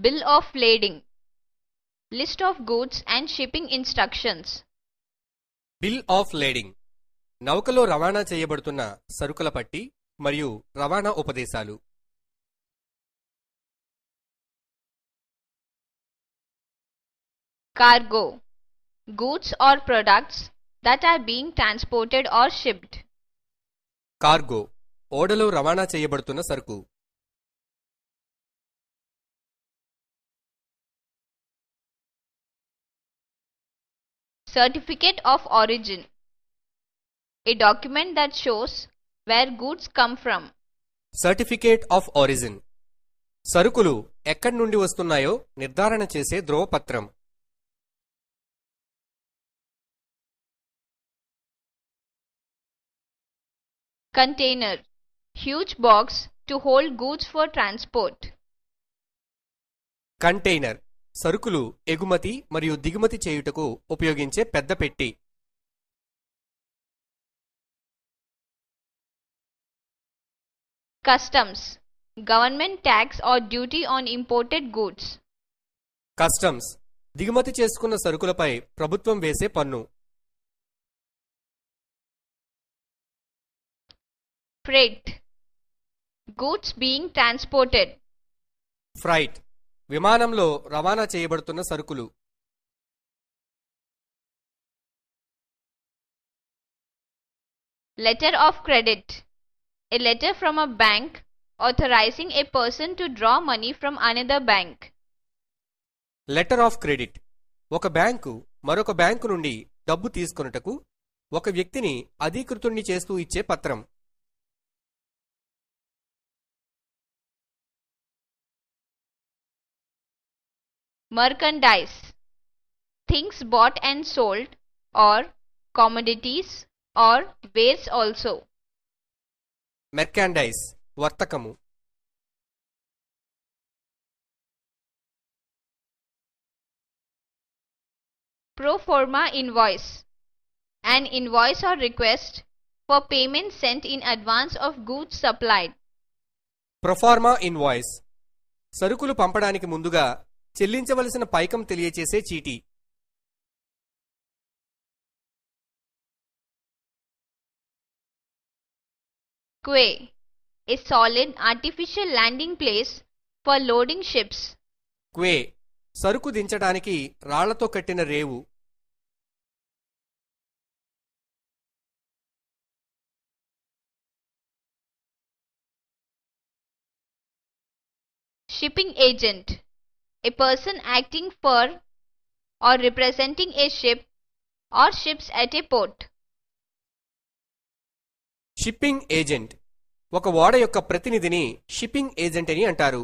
Bill of lading. List of goods and shipping instructions. Bill of lading నౌకలో రవాణా చేయబడుతున్న సరుకుల పట్టి మరియు రవాణా ఉపదేశాలు. Cargo. Goods or products that are being transported or shipped. Cargo ఓడలో రవాణా చేయబడుతున్న సరుకు. Certificate of origin. A document that shows where goods come from. Certificate of origin సరుకులు ఎక్కడి నుండి వస్తున్నాయో నిర్ధారణ చేసే ధ్రువపత్రం. Container. Huge box to hold goods for transport. Container సరుకులు ఎగుమతి మరియు దిగుమతి చేయుటకు ఉపయోగించే పెద్ద పెట్టి. Customs. Government tax or duty on imported goods. Customs దిగుమతి చేసుకున్న సరుకులపై ప్రభుత్వం వేసే పన్ను. Freight. Goods being transported. Freight విమానంలో రవాణా చేయబడుతున్న సరుకులు. Letter of credit. A letter from a bank authorizing a person to draw money from another bank. Letter of credit ఒక బ్యాంకు మరొక బ్యాంకు నుండి డబ్బు తీసుకొనుటకు ఒక వ్యక్తిని అధీకృతుణ్ణి చేస్తూ ఇచ్చే పత్రం. Merchandise. Things bought and sold, or commodities or wares also. మెర్కాండైజ్ వర్తకము. Pro forma invoice. An invoice or request for payment sent in advance of goods supplied. Proforma invoice సరుకులు పంపడానికి ముందుగా చెల్లించవలసిన పైకం తెలియచేసే చీటీ. Quay. A solid artificial landing place for loading ships. క్వే సరుకు దించడానికి రాళ్లతో కట్టిన రేవు. Shipping agent. A person acting for or representing a ship or ships at a port. Shipping agent ఒక ఓడ యొక్క ప్రతినిధిని షిప్పింగ్ ఏజెంట్ అని అంటారు.